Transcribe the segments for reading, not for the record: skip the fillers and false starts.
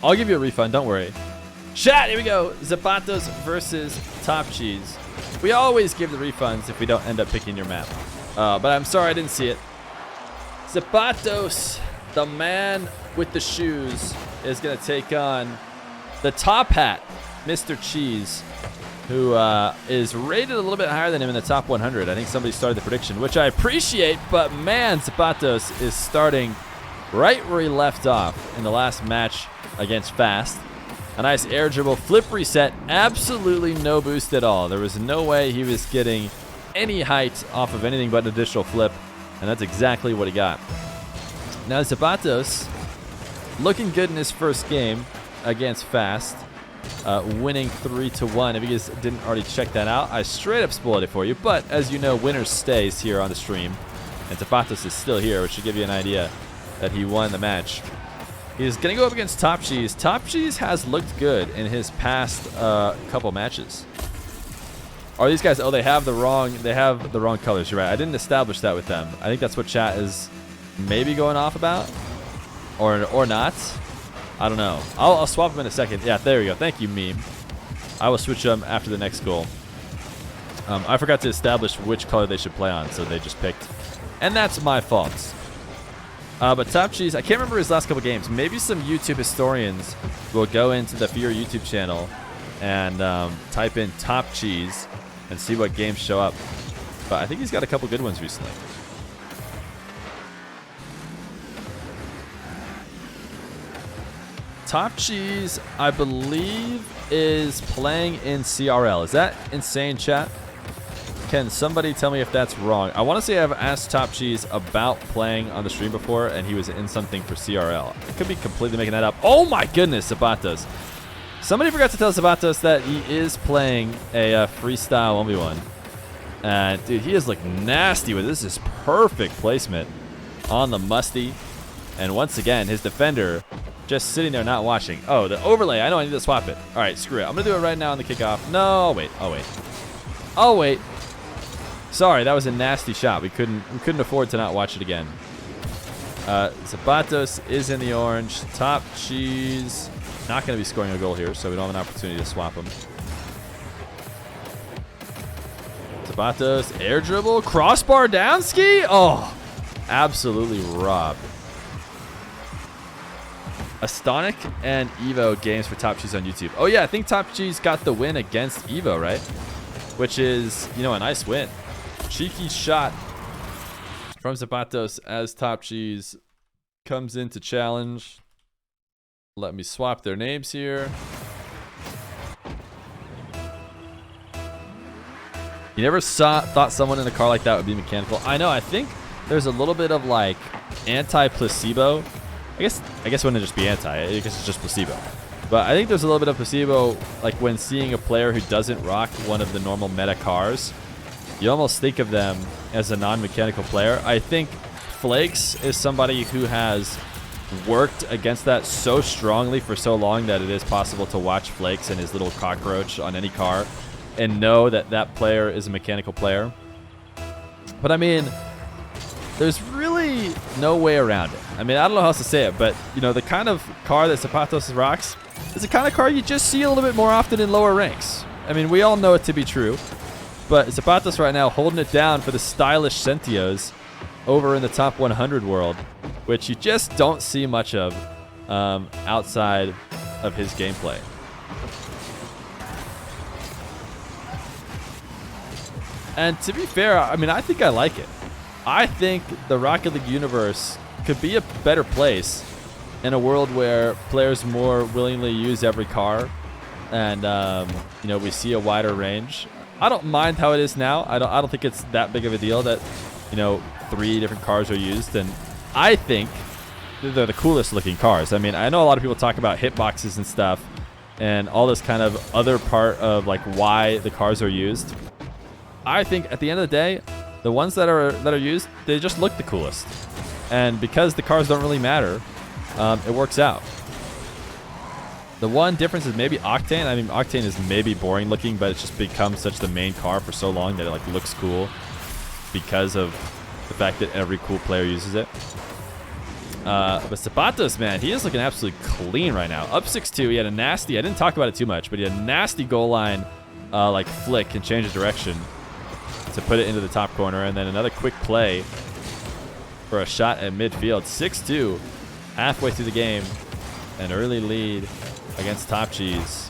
I'll give you a refund, don't worry. Chat, here we go. Zapatos versus TopCheese. We always give the refunds if we don't end up picking your map. But I'm sorry I didn't see it. Zapatos, the man with the shoes, is going to take on the top hat, Mr. Cheese, who is rated a little bit higher than him in the top 100. I think somebody started the prediction, which I appreciate, but man, Zapatos is starting right where he left off in the last match against Fast. A nice air dribble, flip reset, absolutely no boost at all. There was no way he was getting any height off of anything but an additional flip, and that's exactly what he got. Now Zapatos looking good in his first game against Fast, winning 3-1. If you guys didn't already check that out, I straight up spoiled it for you, but as you know, winner stays here on the stream, and Zapatos is still here, which should give you an idea that he won the match. He's going to go up against TopCheese. TopCheese has looked good in his past couple matches. Are these guys? Oh, they have the wrong colors. You're right. I didn't establish that with them. I think that's what chat is maybe going off about, or not. I don't know. I'll swap them in a second. Yeah, there we go. Thank you, meme. I will switch them after the next goal. I forgot to establish which color they should play on, so they just picked, and that's my fault. But TopCheese, I can't remember his last couple games. Maybe some YouTube historians will go into the Feer YouTube channel and type in TopCheese and see what games show up. But I think he's got a couple good ones recently. TopCheese, I believe, is playing in CRL. Is that insane, chat? Can somebody tell me if that's wrong? I want to say I've asked TopCheese about playing on the stream before, and he was in something for CRL. I could be completely making that up. Oh my goodness, Zapatos. Somebody forgot to tell Zapatos that he is playing a freestyle 1v1. And dude, he is looking nasty with this. This is perfect placement on the musty. And once again, his defender just sitting there not watching. Oh, the overlay. I know I need to swap it. All right, screw it. I'm going to do it right now on the kickoff. No, I'll wait. I'll wait. Sorry, that was a nasty shot. We couldn't afford to not watch it again. Zapatos is in the orange. TopCheese not going to be scoring a goal here, so we don't have an opportunity to swap him. Zapatos, air dribble, crossbar down ski. Oh, absolutely robbed. Astonic and Evo games for TopCheese on YouTube. Oh yeah, I think TopCheese got the win against Evo, right? Which is, you know, a nice win. Cheeky shot from Zapatos as TopCheese comes in to challenge. Let me swap their names here. You never thought someone in a car like that would be mechanical. I know, I think there's a little bit of like anti-placebo. I guess it wouldn't just be anti, I guess it's just placebo. But I think there's a little bit of placebo like when seeing a player who doesn't rock one of the normal meta cars. You almost think of them as a non-mechanical player. I think Flakes is somebody who has worked against that so strongly for so long that it is possible to watch Flakes and his little cockroach on any car and know that that player is a mechanical player. But I mean, there's really no way around it. I mean, I don't know how else to say it, but you know, the kind of car that Zapatos rocks is the kind of car you just see a little bit more often in lower ranks. I mean, we all know it to be true. But Zapatos right now holding it down for the stylish Centios over in the top 100 world, which you just don't see much of outside of his gameplay. And to be fair, I mean, I think I like it. I think the Rocket League universe could be a better place in a world where players more willingly use every car and, you know, we see a wider range. I don't mind how it is now. I don't think it's that big of a deal that, you know, 3 different cars are used, and I think they're the coolest looking cars. I mean, I know a lot of people talk about hitboxes and stuff and all this kind of other part of like why the cars are used. I think at the end of the day, the ones that are used, they just look the coolest. And because the cars don't really matter, it works out. The one difference is maybe Octane. I mean, Octane is maybe boring looking, but it's just become such the main car for so long that it like looks cool because of the fact that every cool player uses it. But Zapatos, man, he is looking absolutely clean right now. Up 6-2. He had a nasty, I didn't talk about it too much, but he had a nasty goal line like flick and change of direction to put it into the top corner. And then another quick play for a shot at midfield. 6-2 halfway through the game. An early lead against TopCheese.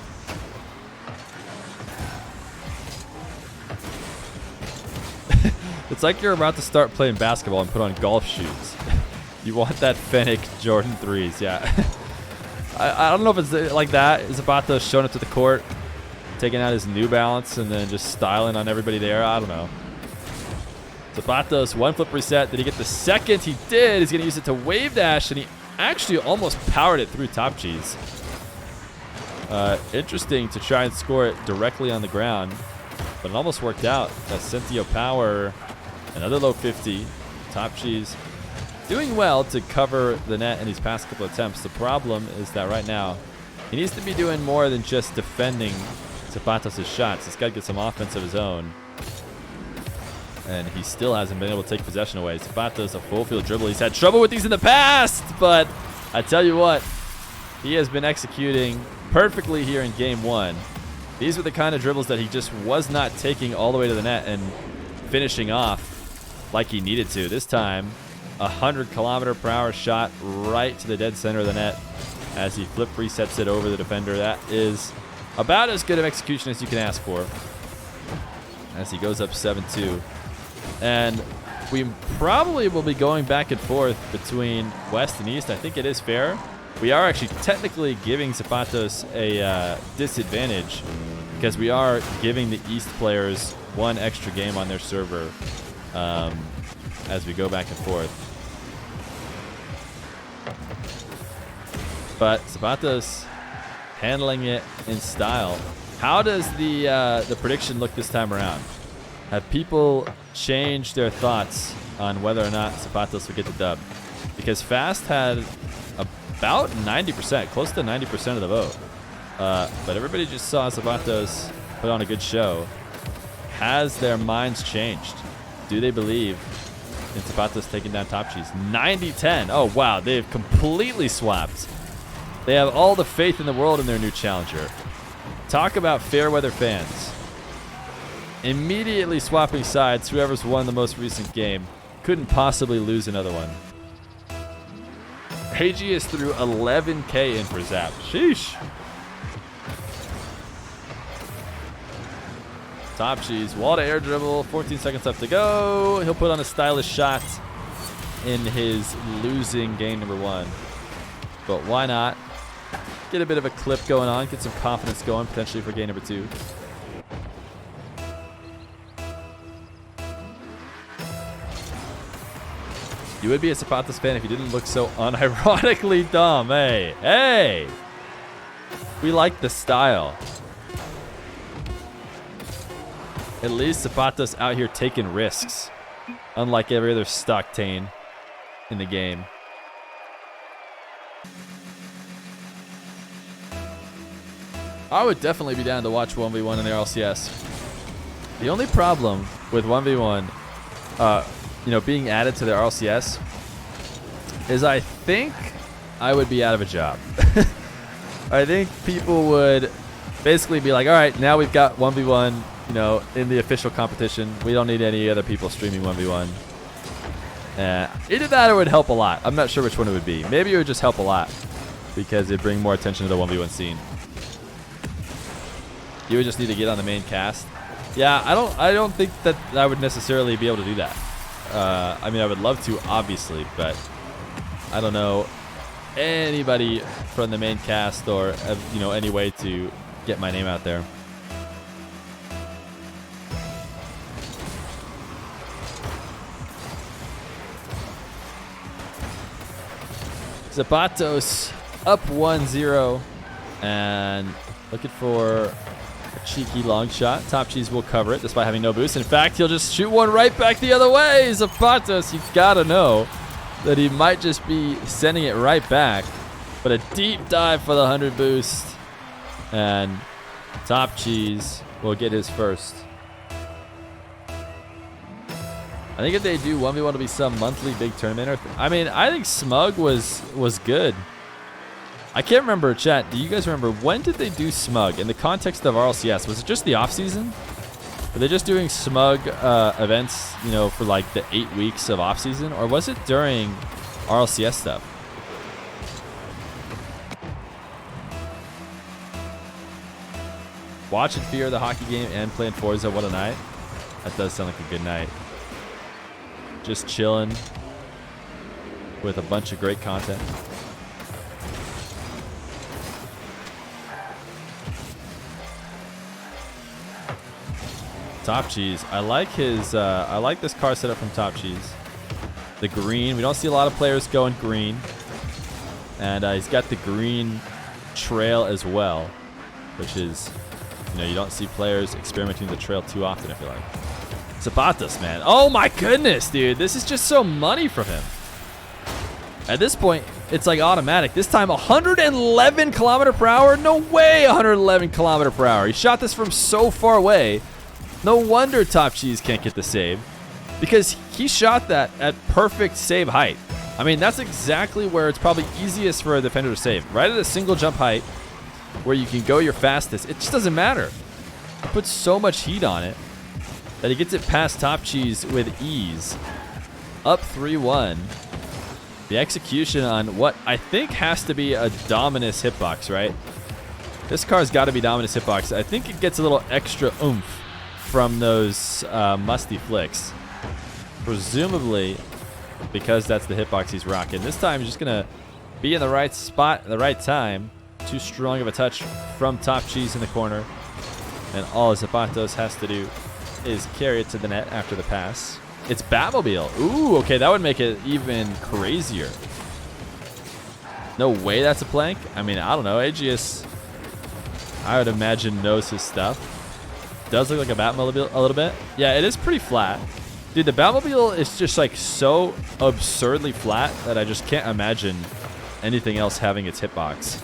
It's like you're about to start playing basketball and put on golf shoes. You want that Fennec Jordan 3s, yeah. I don't know if it's like that. Azapatos showing up to the court, taking out his New Balance, and then just styling on everybody there. I don't know. Azapatos, one flip reset. Did he get the second? He did. He's going to use it to wave dash, and he actually almost powered it through TopCheese. Interesting to try and score it directly on the ground, but it almost worked out. That Cynthia power, another low 50. TopCheese doing well to cover the net in these past couple attempts. The problem is that right now, he needs to be doing more than just defending Zapatos' shots. He's got to get some offense of his own. And he still hasn't been able to take possession away. Zapatos, a full field dribble. He's had trouble with these in the past, but I tell you what, he has been executing perfectly here in game one. These were the kind of dribbles that he just was not taking all the way to the net and finishing off like he needed to. This time, 100-kilometer-per-hour shot right to the dead center of the net as he flip resets it over the defender. That is about as good of execution as you can ask for as he goes up 7-2. And we probably will be going back and forth between West and East. I think it is fair. We are actually technically giving Zapatos a disadvantage because we are giving the East players one extra game on their server as we go back and forth. But Zapatos handling it in style. How does the prediction look this time around? Have people changed their thoughts on whether or not Zapatos would get the dub? Because Fast had about 90%, close to 90% of the vote. But everybody just saw Zapatos put on a good show. Has their minds changed? Do they believe in Zapatos taking down TopCheese? 90-10. Oh, wow. They've completely swapped. They have all the faith in the world in their new challenger. Talk about fair weather fans. Immediately swapping sides. Whoever's won the most recent game couldn't possibly lose another one. AG is through 11K in for Zap. Sheesh. TopCheese, wall to air dribble, 14 seconds left to go. He'll put on a stylish shot in his losing game number one. But why not? Get a bit of a clip going on, get some confidence going potentially for game number two. You would be a Zapatos fan if you didn't look so unironically dumb. Hey, hey! We like the style. At least Zapatos out here taking risks, unlike every other Stockton in the game. I would definitely be down to watch 1v1 in the RLCS. The only problem with 1v1, being added to the RLCS is I think I would be out of a job. I think people would basically be like, all right, now we've got 1v1, in the official competition. We don't need any other people streaming 1v1. Either that or it would help a lot. I'm not sure which one it would be. Maybe it would just help a lot because it'd bring more attention to the 1v1 scene. You would just need to get on the main cast. Yeah, I don't think that I would necessarily be able to do that. I mean, I would love to, obviously, but I don't know anybody from the main cast or, any way to get my name out there. Azapatos up 1-0 and looking for a cheeky long shot. TopCheese will cover it despite having no boost. In fact, he'll just shoot one right back the other way. Azapatos, you've got to know that he might just be sending it right back. But a deep dive for the 100 boost. And TopCheese will get his first. I think if they do 1v1, it'll be some monthly big tournament. Or I mean, I think Smug was good. I can't remember, chat. Do you guys remember when did they do Smug in the context of RLCS? Was it just the off season? Were they just doing Smug events, you know, for like the 8 weeks of off season, or was it during RLCS stuff? Watching Feer the hockey game and playing Forza, what a night. That does sound like a good night. Just chilling with a bunch of great content. TopCheese. I like his I like this car setup from TopCheese. The green. We don't see a lot of players going green. And he's got the green trail as well, which is, you know, you don't see players experimenting with the trail too often, I feel like. aZapatos, man. Oh my goodness, dude. This is just so money from him. At this point, it's like automatic. This time 111 km/h. No way 111 km/h. He shot this from so far away. No wonder TopCheese can't get the save, because he shot that at perfect save height. I mean, that's exactly where it's probably easiest for a defender to save. Right at a single jump height where you can go your fastest. It just doesn't matter. He puts so much heat on it that he gets it past TopCheese with ease. Up 3-1. The execution on what I think has to be a Dominus hitbox, right? This car's got to be Dominus hitbox. I think it gets a little extra oomph from those musty flicks. Presumably because that's the hitbox he's rocking. This time he's just going to be in the right spot at the right time. Too strong of a touch from TopCheese in the corner. And all aZapatos has to do is carry it to the net after the pass. It's Batmobile. Ooh, okay, that would make it even crazier. No way that's a plank. I mean, I don't know. Aegeus, I would imagine, knows his stuff. Does look like a Batmobile a little bit. Yeah, it is pretty flat. Dude, the Batmobile is just like so absurdly flat that I just can't imagine anything else having its hitbox.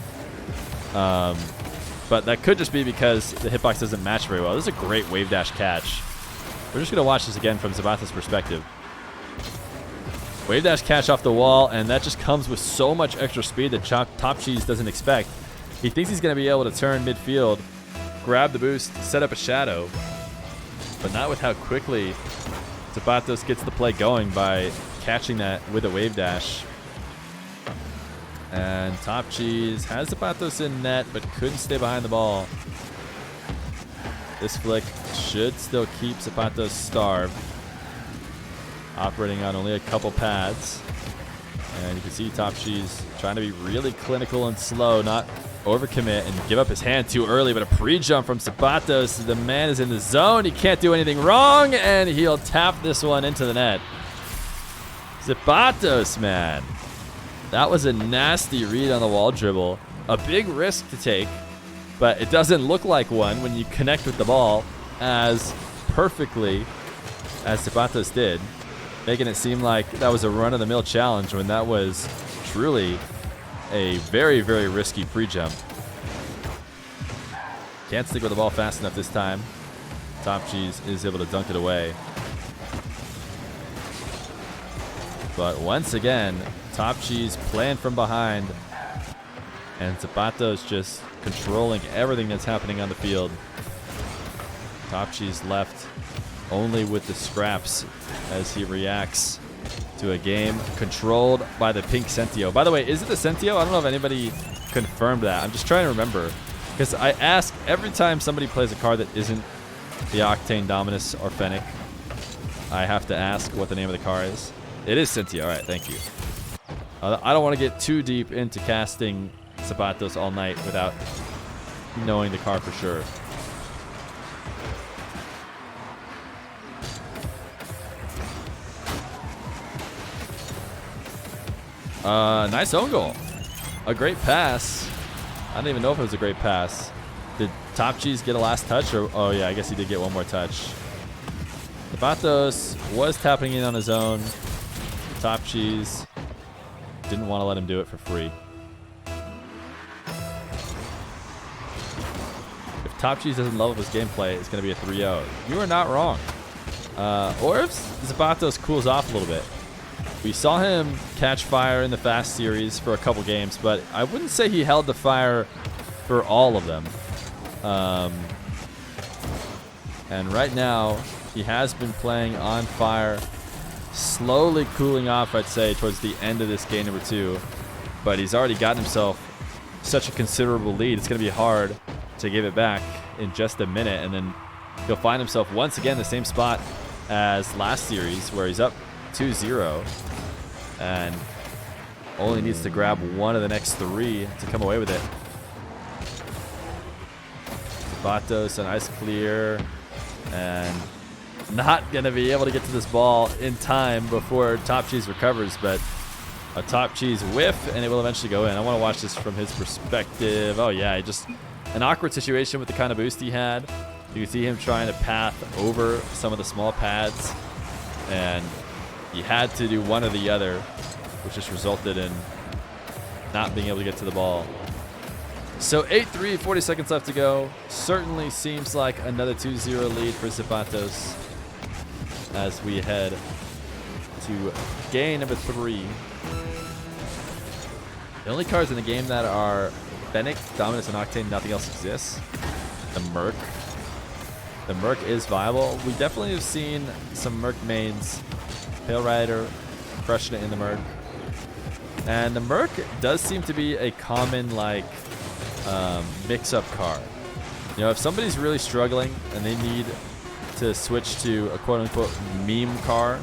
But that could just be because the hitbox doesn't match very well. This is a great wave dash catch. We're just going to watch this again from aZapatos' perspective. Wave dash catch off the wall, and that just comes with so much extra speed that TopCheese doesn't expect. He thinks he's going to be able to turn midfield, grab the boost, set up a shadow, but not with how quickly aZapatos gets the play going by catching that with a wave dash. And TopCheese has aZapatos in net, but couldn't stay behind the ball. This flick should still keep aZapatos starved. Operating on only a couple pads. And you can see TopCheese trying to be really clinical and slow, not overcommit and give up his hand too early, but a pre-jump from aZapatos. The man is in the zone. He can't do anything wrong, and he'll tap this one into the net. aZapatos, man. That was a nasty read on the wall dribble. A big risk to take, but it doesn't look like one when you connect with the ball as perfectly as aZapatos did, making it seem like that was a run-of-the-mill challenge when that was truly a very, very risky pre-jump. Can't stick with the ball fast enough this time. TopCheese is able to dunk it away. But once again, TopCheese playing from behind, and aZapatos just controlling everything that's happening on the field. TopCheese left only with the scraps as he reacts to a game controlled by the pink Sentio. By the way, is it the Sentio? I don't know if anybody confirmed that. I'm just trying to remember, because I ask every time somebody plays a card that isn't the Octane, Dominus, or Fennec, I have to ask what the name of the car is. It is Sentio. All right, thank you. I don't want to get too deep into casting aZapatos all night without knowing the car for sure. Nice own goal. A great pass. I don't even know if it was a great pass. Did TopCheese get a last touch? Or, oh yeah, I guess he did get one more touch. aZapatos was tapping in on his own. TopCheese didn't want to let him do it for free. If TopCheese doesn't love his gameplay, it's going to be a 3-0. You are not wrong. or if Zapatos cools off a little bit. We saw him catch fire in the Fast series for a couple games, but I wouldn't say he held the fire for all of them. And right now, he has been playing on fire, slowly cooling off, I'd say, towards the end of this game number 2. But he's already gotten himself such a considerable lead. It's going to be hard to give it back in just a minute, and then he'll find himself once again in the same spot as last series, where he's up 2-0 and only needs to grab one of the next 3 to come away with it. Azapatos, a nice clear, and not going to be able to get to this ball in time before TopCheese recovers, but a TopCheese whiff, and it will eventually go in. I want to watch this from his perspective. Oh, yeah, just an awkward situation with the kind of boost he had. You can see him trying to path over some of the small pads, and he had to do one or the other, which just resulted in not being able to get to the ball. So 8-3, 40 seconds left to go. Certainly seems like another 2-0 lead for Azapatos as we head to game number 3. The only cards in the game that are Fennec, Dominus, and Octane, nothing else exists. The Merc. The Merc is viable. We definitely have seen some Merc mains. Pale Rider crushing it in the Merc. And the Merc does seem to be a common, like, mix-up card. You know, if somebody's really struggling and they need to switch to a quote-unquote meme car,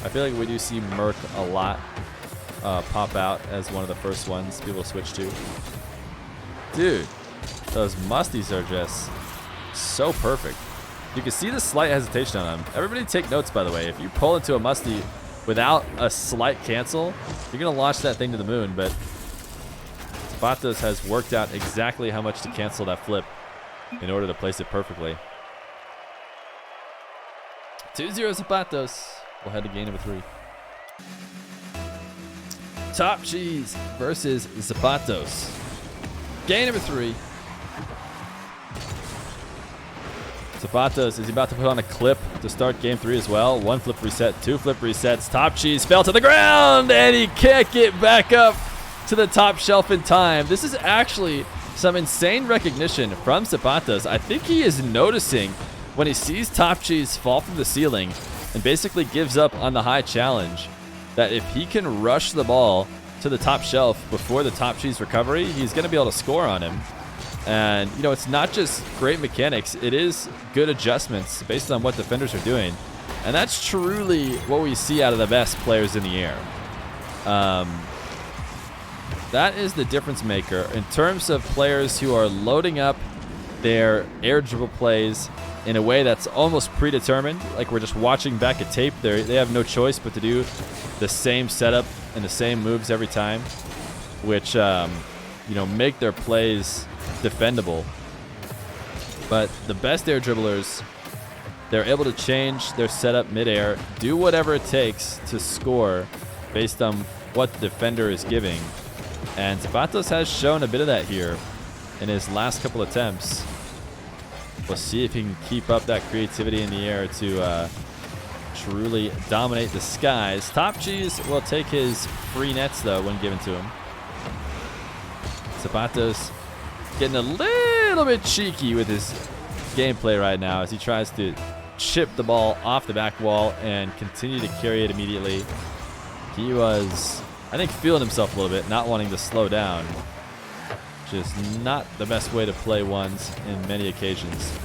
I feel like we do see Merc a lot pop out as one of the first ones people switch to. Dude, those musties are just so perfect. You can see the slight hesitation on them. Everybody take notes, by the way. If you pull into a musty without a slight cancel, you're going to launch that thing to the moon, but aZapatos has worked out exactly how much to cancel that flip in order to place it perfectly. 2-0 aZapatos. We'll head to game number 3. TopCheese versus aZapatos. Game number 3. aZapatos is about to put on a clip to start game 3 as well. 1 flip reset, 2 flip resets. TopCheese fell to the ground, and he can't get back up to the top shelf in time. This is actually some insane recognition from aZapatos. I think he is noticing when he sees TopCheese fall from the ceiling and basically gives up on the high challenge, that if he can rush the ball to the top shelf before the TopCheese recovery, he's going to be able to score on him. And, you know, it's not just great mechanics. It is good adjustments based on what defenders are doing. And that's truly what we see out of the best players in the air. That is the difference maker in terms of players who are loading up their air dribble plays in a way that's almost predetermined. Like we're just watching back a tape. They have no choice but to do the same setup and the same moves every time, which, you know, make their plays defendable. But the best air dribblers, they're able to change their setup midair, do whatever it takes to score based on what the defender is giving. And aZapatos has shown a bit of that here in his last couple attempts. We'll see if he can keep up that creativity in the air to truly dominate the skies. TopCheese will take his free nets, though, when given to him. aZapatos getting a little bit cheeky with his gameplay right now as he tries to chip the ball off the back wall and continue to carry it immediately. He was, I think, feeling himself a little bit, not wanting to slow down, which is not the best way to play ones in many occasions.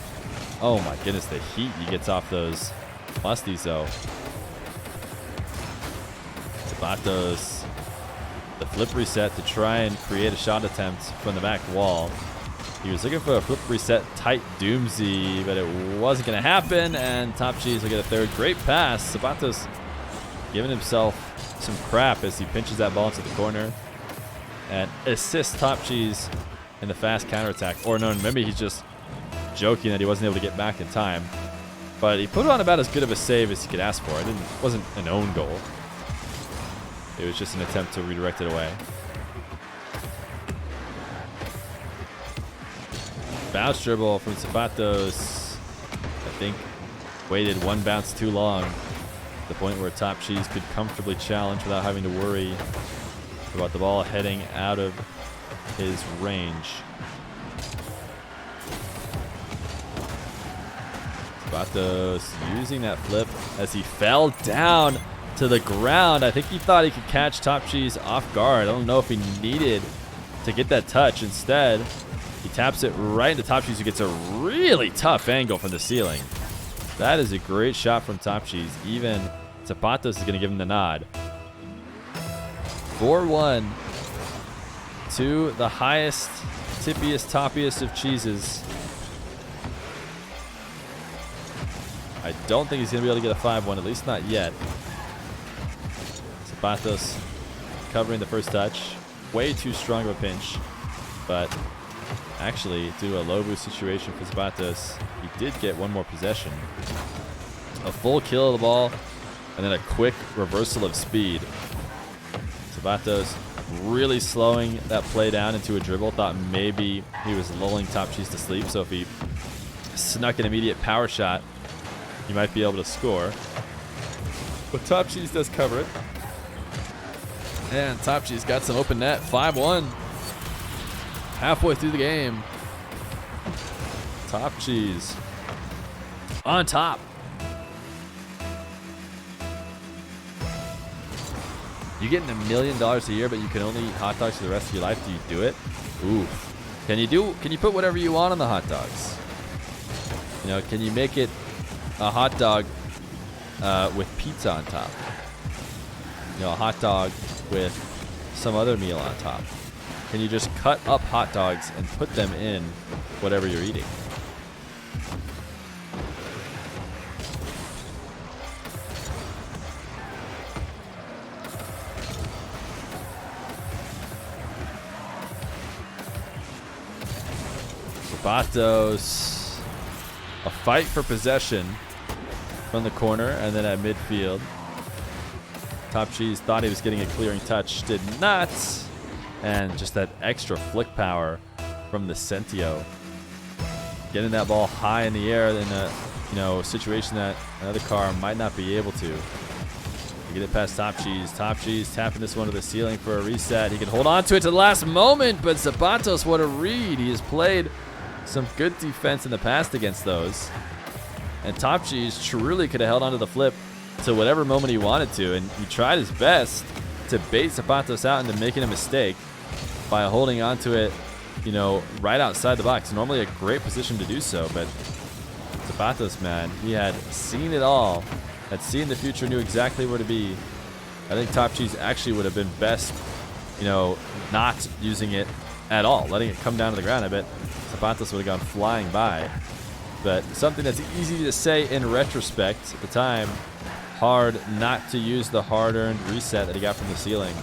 Oh my goodness, the heat he gets off those musties, though. aZapatos, the flip reset to try and create a shot attempt from the back wall. He was looking for a flip reset tight doomsy, but it wasn't going to happen, and TopCheese will get a third. Great pass. aZapatos giving himself some crap as he pinches that ball into the corner and assists TopCheese in the fast counterattack. Or no, maybe he's just joking that he wasn't able to get back in time. But he put on about as good of a save as he could ask for. It wasn't an own goal. It was just an attempt to redirect it away. Bounce dribble from aZapatos. I think waited one bounce too long. The point where TopCheese could comfortably challenge without having to worry about the ball heading out of his range. aZapatos using that flip as he fell down to the ground. I think he thought he could catch TopCheese off guard. I don't know if he needed to get that touch. Instead, he taps it right into TopCheese, who gets a really tough angle from the ceiling. That is a great shot from TopCheese. Even aZapatos is going to give him the nod. 4-1 to the highest, tippiest, toppiest of cheeses. I don't think he's going to be able to get a 5-1, at least not yet. aZapatos covering the first touch. Way too strong of a pinch. But actually, due to a low boost situation for aZapatos, he did get one more possession. A full kill of the ball, and then a quick reversal of speed. aZapatos really slowing that play down into a dribble. Thought maybe he was lulling TopCheese to sleep, so if he snuck an immediate power shot, he might be able to score. But TopCheese does cover it. And TopCheese got some open net. 5-1. Halfway through the game. TopCheese on top. You're getting $1 million a year, but you can only eat hot dogs for the rest of your life. Do you do it? Oof. Can you put whatever you want on the hot dogs? You know, can you make it a hot dog with pizza on top? You know, a hot dog with some other meal on top. Can you just cut up hot dogs and put them in whatever you're eating? aZapatos, a fight for possession from the corner and then at midfield. TopCheese thought he was getting a clearing touch, did not. And just that extra flick power from the Sentio. Getting that ball high in the air in a situation that another car might not be able to. Get it past TopCheese. TopCheese tapping this one to the ceiling for a reset. He can hold on to it to the last moment, but aZapatos, what a read. He has played some good defense in the past against those. And TopCheese truly could have held on to the flip to whatever moment he wanted to, and he tried his best to bait aZapatos out into making a mistake by holding on to it, you know, right outside the box. Normally a great position to do so, but aZapatos, man, he had seen it all, had seen the future, knew exactly where to be. I think TopCheese actually would have been best, you know, not using it at all, letting it come down to the ground. I bet aZapatos would have gone flying by. But something that's easy to say in retrospect. At the time, hard not to use the hard-earned reset that he got from the ceiling.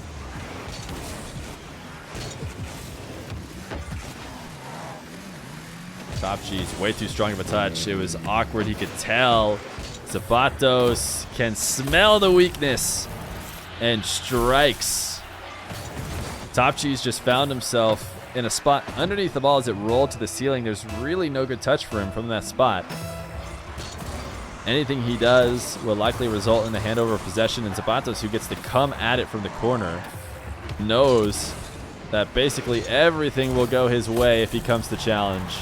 TopCheese, way too strong of a touch. It was awkward, he could tell. aZapatos can smell the weakness and strikes. TopCheese just found himself in a spot underneath the ball as it rolled to the ceiling. There's really no good touch for him from that spot. Anything he does will likely result in the handover of possession, and aZapatos, who gets to come at it from the corner, knows that basically everything will go his way if he comes to challenge.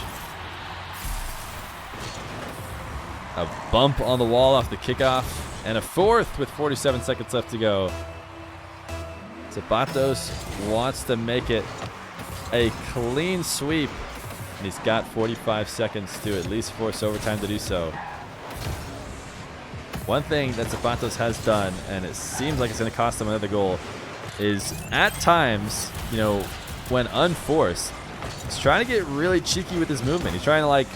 A bump on the wall off the kickoff, and a fourth with 47 seconds left to go. aZapatos wants to make it a clean sweep, and he's got 45 seconds to at least force overtime to do so. One thing that aZapatos has done, and it seems like it's going to cost him another goal, is at times, you know, when unforced, he's trying to get really cheeky with his movement. He's trying to, like,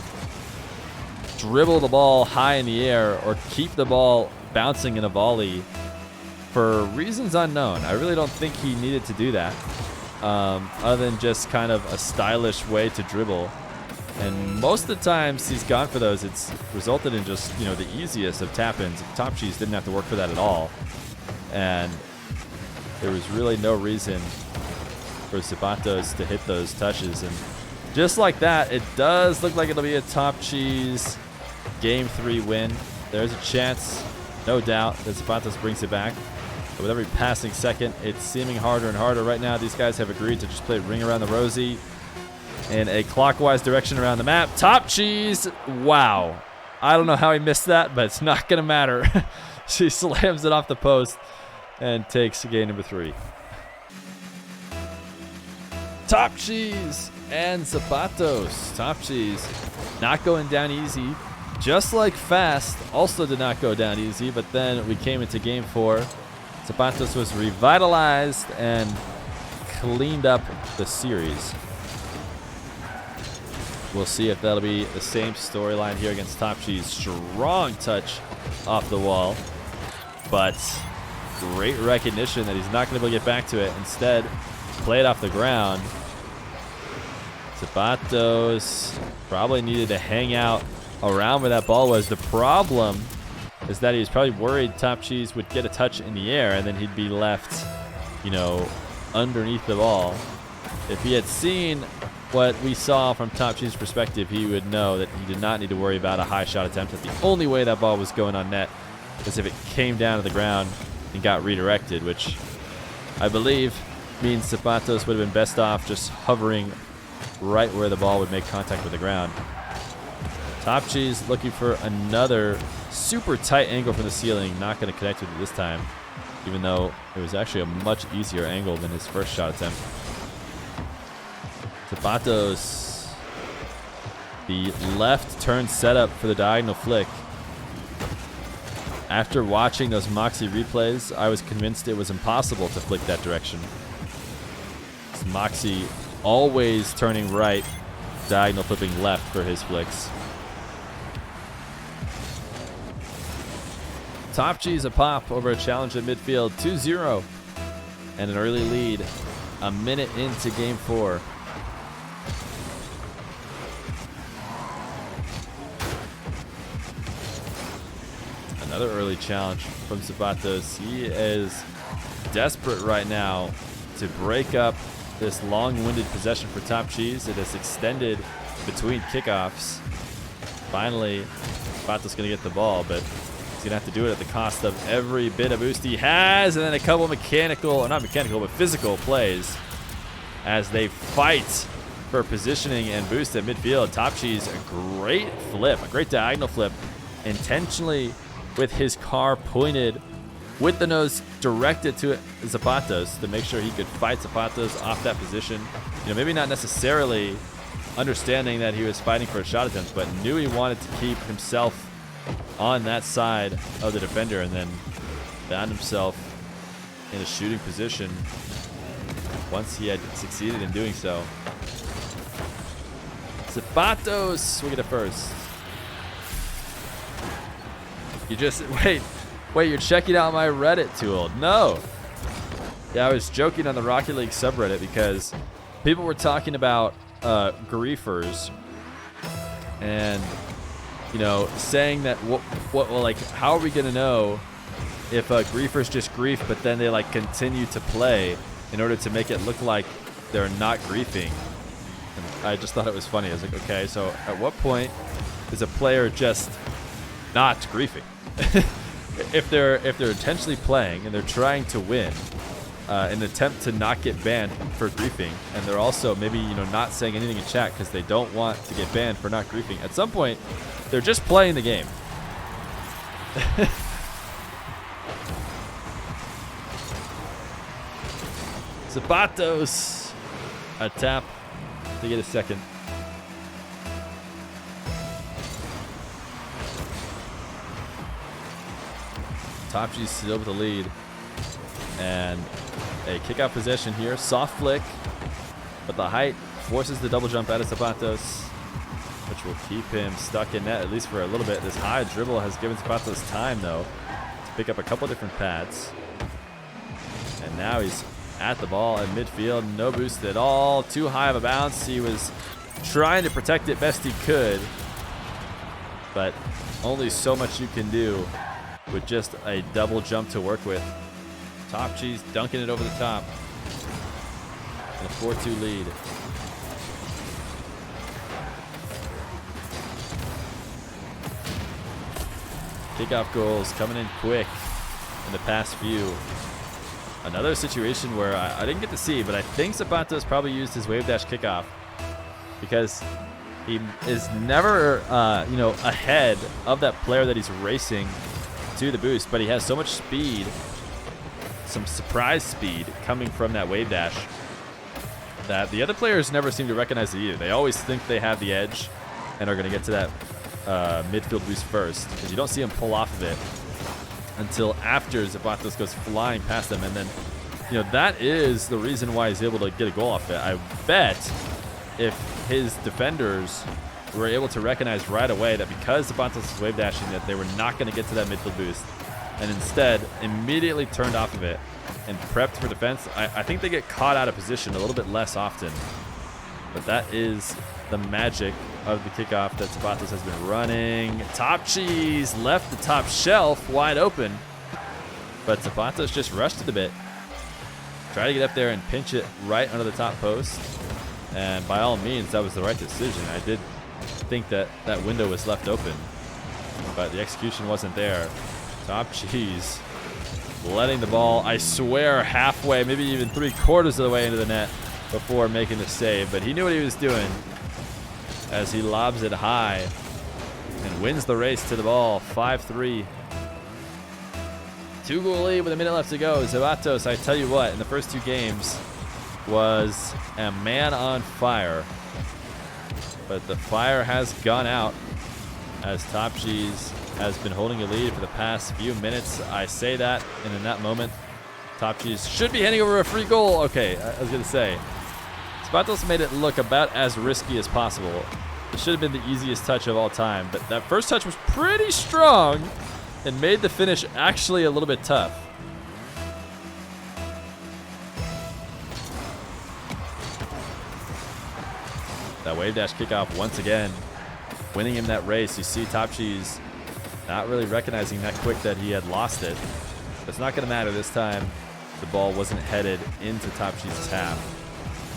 dribble the ball high in the air or keep the ball bouncing in a volley for reasons unknown. I really don't think he needed to do that, other than just kind of a stylish way to dribble. And most of the times he's gone for those, it's resulted in just, you know, the easiest of tap-ins. TopCheese didn't have to work for that at all. And there was really no reason for aZapatos to hit those touches. And just like that, it does look like it'll be a TopCheese Game 3 win. there's a chance, no doubt, that aZapatos brings it back. But with every passing second, it's seeming harder and harder. Right now, these guys have agreed to just play Ring Around the Rosie in a clockwise direction around the map. TopCheese, wow. I don't know how he missed that, but it's not going to matter. She slams it off the post and takes game number 3. TopCheese and aZapatos. TopCheese not going down easy. Just like Fast, also did not go down easy, but then we came into game 4. aZapatos was revitalized and cleaned up the series. We'll see if that'll be the same storyline here against TopCheese. Strong touch off the wall, but great recognition that he's not going to be able to get back to it. Instead, play it off the ground. aZapatos probably needed to hang out around where that ball was. The problem is that he was probably worried TopCheese would get a touch in the air and then he'd be left, you know, underneath the ball. If he had seen what we saw from TopCheese's perspective, he would know that he did not need to worry about a high shot attempt. That the only way that ball was going on net is if it came down to the ground and got redirected, which I believe means aZapatos would have been best off just hovering right where the ball would make contact with the ground. TopCheese looking for another super tight angle from the ceiling. Not going to connect with it this time, even though it was actually a much easier angle than his first shot attempt. aZapatos, the left turn setup for the diagonal flick. After watching those Moxie replays, I was convinced it was impossible to flick that direction. It's Moxie always turning right, diagonal flipping left for his flicks. TopCheese a pop over a challenge at midfield, 2-0, and an early lead a minute into game 4. Another early challenge from aZapatos. He is desperate right now to break up this long-winded possession for TopCheese. It has extended between kickoffs. Finally, aZapatos going to get the ball, but he's going to have to do it at the cost of every bit of boost he has, and then a couple mechanical, or not mechanical, but physical plays as they fight for positioning and boost at midfield. TopCheese, a great flip, a great diagonal flip, intentionally with his car pointed with the nose directed to aZapatos to make sure he could fight aZapatos off that position. You know, maybe not necessarily understanding that he was fighting for a shot attempt, but knew he wanted to keep himself on that side of the defender, and then found himself in a shooting position once he had succeeded in doing so. aZapatos swing it at first. You just wait, you're checking out my Reddit tool. No. Yeah, I was joking on the Rocket League subreddit because people were talking about griefers and, you know, saying that well, like, how are we gonna know if griefers just grief but then they like continue to play in order to make it look like they're not griefing? And I just thought it was funny. I was like, okay, so at what point is a player just not griefing? if they're intentionally playing and they're trying to win, an attempt to not get banned for griefing, and they're also maybe, you know, not saying anything in chat because they don't want to get banned for not griefing. At some point, they're just playing the game. aZapatos, a tap to get a second. TopCheese still with the lead, and a kickout possession here. Soft flick, but the height forces the double jump out of aZapatos, which will keep him stuck in net at least for a little bit. This high dribble has given aZapatos time though to pick up a couple different pads, and now he's at the ball in midfield. No boost at all, too high of a bounce. He was trying to protect it best he could, but only so much you can do with just a double jump to work with. TopCheese dunking it over the top. And a 4-2 lead. Kickoff goals coming in quick in the past few. Another situation where I didn't get to see, but I think Zapatos probably used his wave dash kickoff because he is never, ahead of that player that he's racing to the boost, but he has so much speed, some surprise speed coming from that wave dash that the other players never seem to recognize it either. They always think they have the edge and are going to get to that midfield boost first because you don't see him pull off of it until after Zapatos goes flying past them. And then, that is the reason why he's able to get a goal off it. I bet if his defenders were able to recognize right away that because Zapatos is wave dashing that they were not going to get to that midfield boost and instead immediately turned off of it and prepped for defense, I think they get caught out of position a little bit less often. But that is the magic of the kickoff that Zapatos has been running. TopCheese left the top shelf wide open, but Zapatos just rushed it a bit. Try to get up there and pinch it right under the top post. And by all means, that was the right decision. I did think that that window was left open, but the execution wasn't there. TopCheese letting the ball, I swear, halfway, maybe even 3/4 of the way into the net before making the save. But he knew what he was doing as he lobs it high and wins the race to the ball. 5-3. 2-goal lead with a minute left to go. Zapatos, I tell you what, in the first 2 games was a man on fire. But the fire has gone out as TopCheese has been holding a lead for the past few minutes. I say that, and in that moment, TopCheese should be handing over a free goal. Okay, I was going to say, Zapatos made it look about as risky as possible. It should have been the easiest touch of all time, but that first touch was pretty strong and made the finish actually a little bit tough. That wave dash kickoff once again, winning him that race. You see TopCheese not really recognizing that quick that he had lost it. But it's not going to matter this time. The ball wasn't headed into TopCheese's half,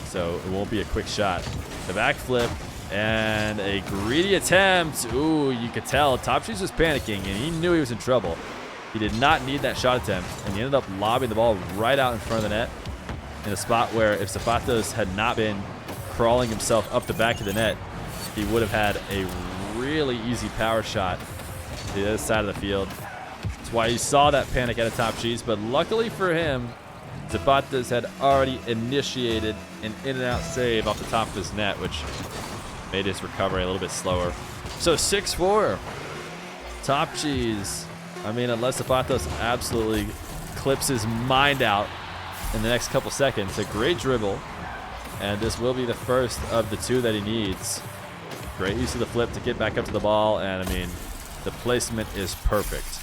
so it won't be a quick shot. The backflip and a greedy attempt. Ooh, you could tell TopCheese was panicking and he knew he was in trouble. He did not need that shot attempt, and he ended up lobbing the ball right out in front of the net in a spot where if Zapatos had not been crawling himself up the back of the net, he would have had a really easy power shot to the other side of the field. That's why you saw that panic out of TopCheese, but luckily for him, Zapatos had already initiated an in-and-out save off the top of his net, which made his recovery a little bit slower. So 6-4. TopCheese, I mean, unless Zapatos absolutely clips his mind out in the next couple seconds, a great dribble, and this will be the first of the 2 that he needs. Great use of the flip to get back up to the ball, and I mean, the placement is perfect.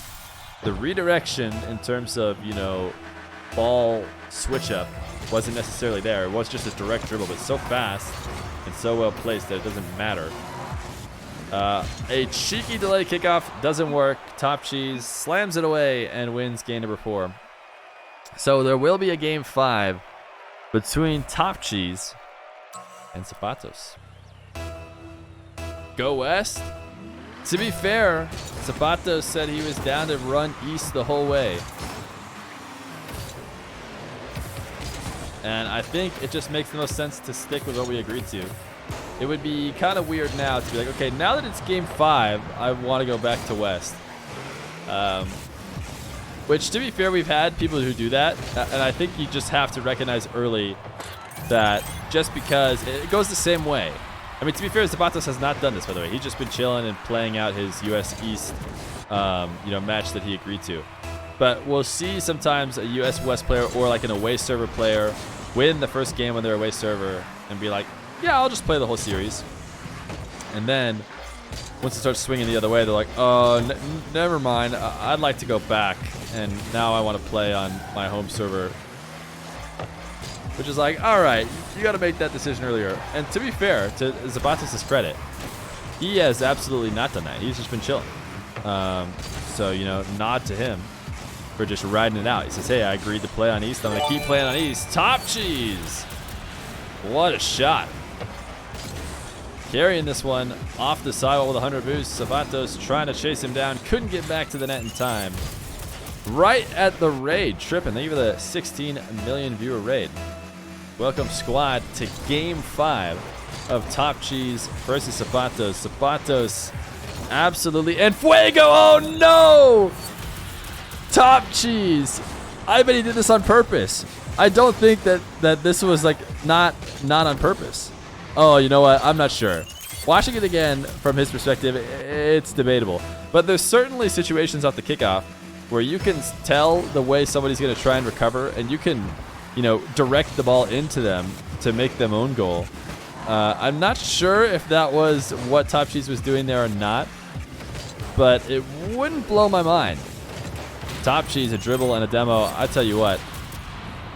The redirection in terms of, ball switch up wasn't necessarily there. It was just a direct dribble, but so fast and so well placed that it doesn't matter. A cheeky delay kickoff doesn't work. TopCheese slams it away and wins game number 4. So there will be a game 5 between TopCheese and Zapatos. Go West? To be fair, Zapatos said he was down to run east the whole way. And I think it just makes the most sense to stick with what we agreed to. It would be kind of weird now to be like, okay, now that it's game 5, I want to go back to West. Which, to be fair, we've had people who do that. And I think you just have to recognize early that just because it goes the same way. I mean, to be fair, Zapatos has not done this, by the way. He's just been chilling and playing out his US East, match that he agreed to. But we'll see sometimes a US West player or like an away server player win the first game on their away server and be like, yeah, I'll just play the whole series. And then once it starts swinging the other way, they're like, oh, never mind. I'd like to go back. And now I want to play on my home server. Which is like, all right, you got to make that decision earlier. And to be fair, to Zapatos' credit, he has absolutely not done that. He's just been chilling. So, nod to him for just riding it out. He says, hey, I agreed to play on East. I'm going to keep playing on East. TopCheese. What a shot. carrying this one off the sidewall with 100 boosts. aZapatos trying to chase him down. Couldn't get back to the net in time. Right at the raid. Tripping. Thank you for the 16 million viewer raid. Welcome, squad, to Game 5 of TopCheese versus aZapatos. aZapatos absolutely. And Fuego! Oh, no! TopCheese. I bet he did this on purpose. I don't think that this was like not on purpose. Oh, you know what? I'm not sure. Watching it again from his perspective, it's debatable. But there's certainly situations off the kickoff where you can tell the way somebody's going to try and recover, and you can, you know, direct the ball into them to make them own goal. I'm not sure if that was what TopCheese was doing there or not, but it wouldn't blow my mind. TopCheese, a dribble and a demo. I tell you what,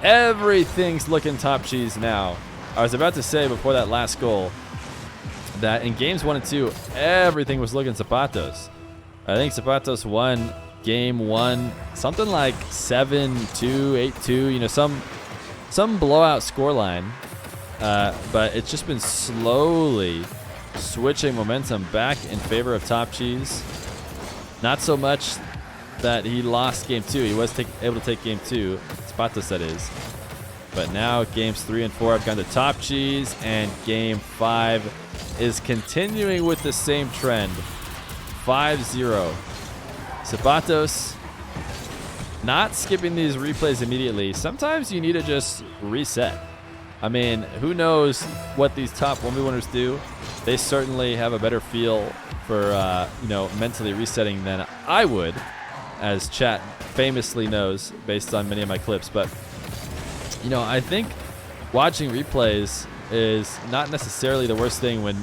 everything's looking TopCheese now. I was about to say before that last goal that in games 1 and 2, everything was looking aZapatos. I think aZapatos won game 1, something like 7-2, 8-2, you know, some blowout scoreline. But it's just been slowly switching momentum back in favor of TopCheese. Not so much that he lost game 2. He was able to take game 2. aZapatos, that is. But now games 3 and 4 have gone to TopCheese, and game 5 is continuing with the same trend. 5-0. aZapatos not skipping these replays immediately. Sometimes you need to just reset. I mean, who knows what these top 1v1ers do? They certainly have a better feel for you know, mentally resetting than I would, as chat famously knows based on many of my clips. But you know, I think watching replays is not necessarily the worst thing when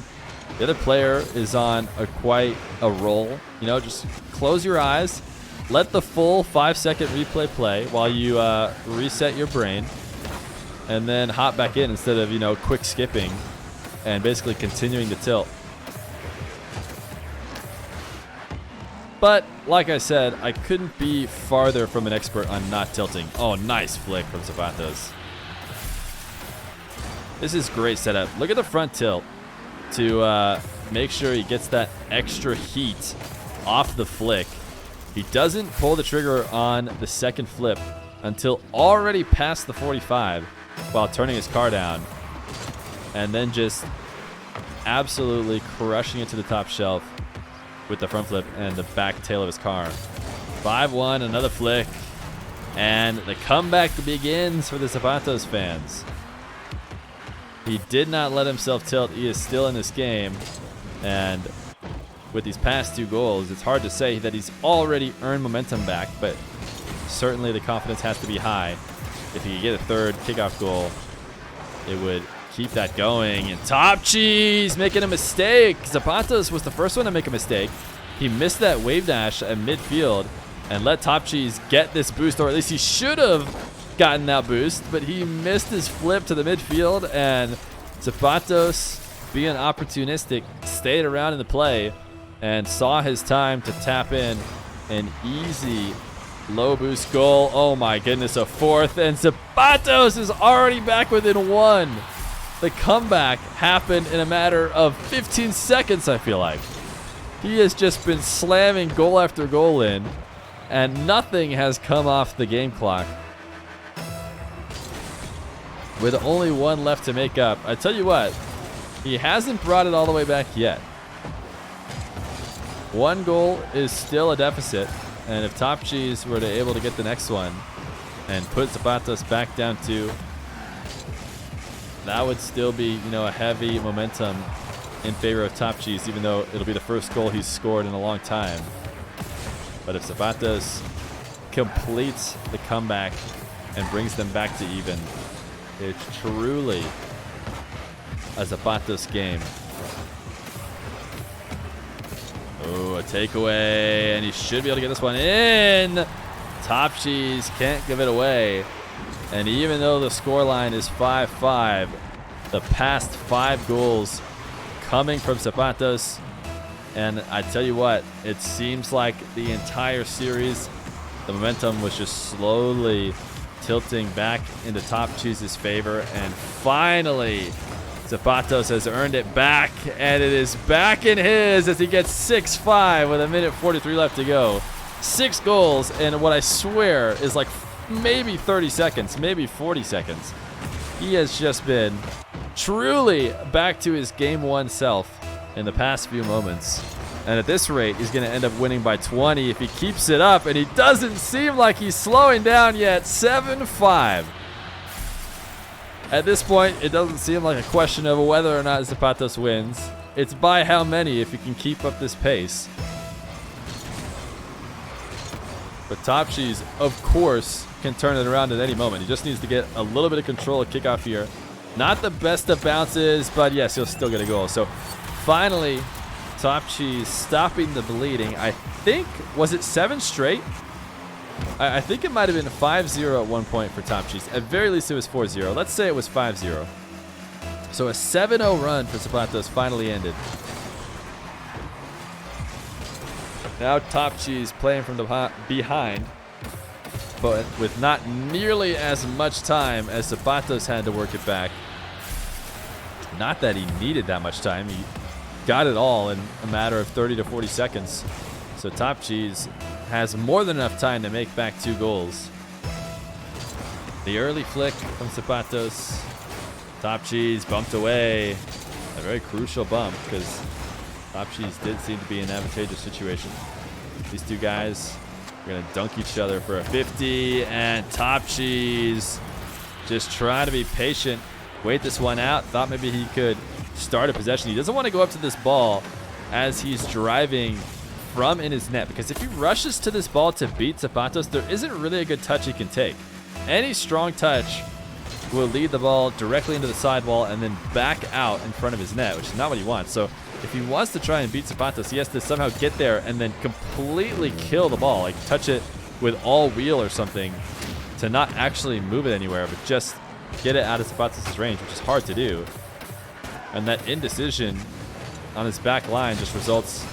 the other player is on quite a roll. You know, just close your eyes, let the full 5-second replay play while you reset your brain, and then hop back in instead of, you know, quick skipping and basically continuing to tilt. But like I said, I couldn't be farther from an expert on not tilting. Oh, nice flick from aZapatos. This is great setup. Look at the front tilt to make sure he gets that extra heat off the flick. He doesn't pull the trigger on the second flip until already past the 45 while turning his car down, and then just absolutely crushing it to the top shelf with the front flip and the back tail of his car. 5-1, another flick, and the comeback begins for the aZapatos fans. He did not let himself tilt. He is still in this game, and with these past 2 goals, it's hard to say that he's already earned momentum back, but certainly the confidence has to be high. If he could get a third kickoff goal, it would keep that going. And TopCheese making a mistake. aZapatos was the first one to make a mistake. He missed that wave dash at midfield and let TopCheese get this boost, or at least he should have gotten that boost, but he missed his flip to the midfield, and aZapatos, being opportunistic, stayed around in the play and saw his time to tap in an easy low boost goal. Oh my goodness, a fourth, and aZapatos is already back within 1. The comeback happened in a matter of 15 seconds, I feel like. He has just been slamming goal after goal in, and nothing has come off the game clock. With only 1 left to make up. I tell you what, he hasn't brought it all the way back yet. 1 goal is still a deficit, and if TopCheese were to able to get the next one and put aZapatos back down 2, that would still be, you know, a heavy momentum in favor of TopCheese, even though it'll be the first goal he's scored in a long time. But if aZapatos completes the comeback and brings them back to even, it's truly a aZapatos game. Oh, a takeaway, and he should be able to get this one in. TopCheese can't give it away. And even though the scoreline is 5-5, the past 5 goals coming from aZapatos, and I tell you what, it seems like the entire series, the momentum was just slowly tilting back into TopCheese's favor, and finally Zapatos has earned it back, and it is back in his as he gets 6-5 with 1:43 left to go. 6 goals in what I swear is like maybe 30 seconds, maybe 40 seconds. He has just been truly back to his game 1 self in the past few moments. And at this rate, he's going to end up winning by 20 if he keeps it up, and he doesn't seem like he's slowing down yet. 7-5. At this point, it doesn't seem like a question of whether or not Zapatos wins. It's by how many if he can keep up this pace. But TopCheese, of course, can turn it around at any moment. He just needs to get a little bit of control of kickoff here. Not the best of bounces, but yes, he'll still get a goal. So finally, TopCheese stopping the bleeding. I think, was it 7 straight? I think it might have been 5-0 at one point for TopCheese. At very least, it was 4-0. Let's say it was 5-0. So a 7-0 run for Zapatos finally ended. Now TopCheese playing from the behind, but with not nearly as much time as Zapatos had to work it back. Not that he needed that much time. He got it all in a matter of 30 to 40 seconds. So TopCheese has more than enough time to make back 2 goals. The early flick from Zapatos. TopCheese bumped away. A very crucial bump because TopCheese did seem to be in an advantageous situation. These 2 guys are going to dunk each other for a 50, and TopCheese just trying to be patient, wait this one out. Thought maybe he could start a possession. He doesn't want to go up to this ball as he's driving from in his net, because if he rushes to this ball to beat Zapatos, there isn't really a good touch he can take. Any strong touch will lead the ball directly into the sidewall and then back out in front of his net, which is not what he wants. So if he wants to try and beat Zapatos, he has to somehow get there and then completely kill the ball, like touch it with all wheel or something to not actually move it anywhere, but just get it out of Zapatos' range, which is hard to do. And that indecision on his back line just results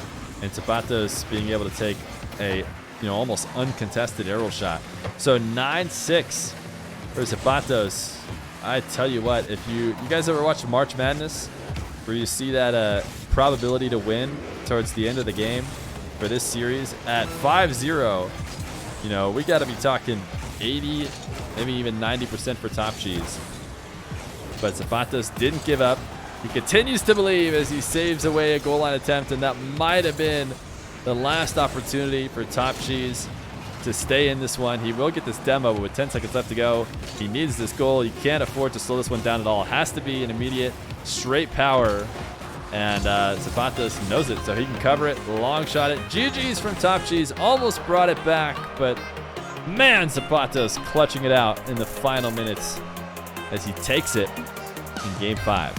in Zapatos being able to take a almost uncontested aerial shot. So 9-6 for Zapatos. I tell you what, if you guys ever watch March Madness, where you see that probability to win towards the end of the game for this series at 5-0, we got to be talking 80, maybe even 90% for TopCheese. But Zapatos didn't give up. He continues to believe as he saves away a goal line attempt, and that might have been the last opportunity for TopCheese to stay in this one. He will get this demo, but with 10 seconds left to go, he needs this goal. He can't afford to slow this one down at all. It has to be an immediate straight power, and Zapatos knows it, so he can cover it, long shot it. GG's from TopCheese, almost brought it back, but man, Zapatos clutching it out in the final minutes as he takes it in Game 5.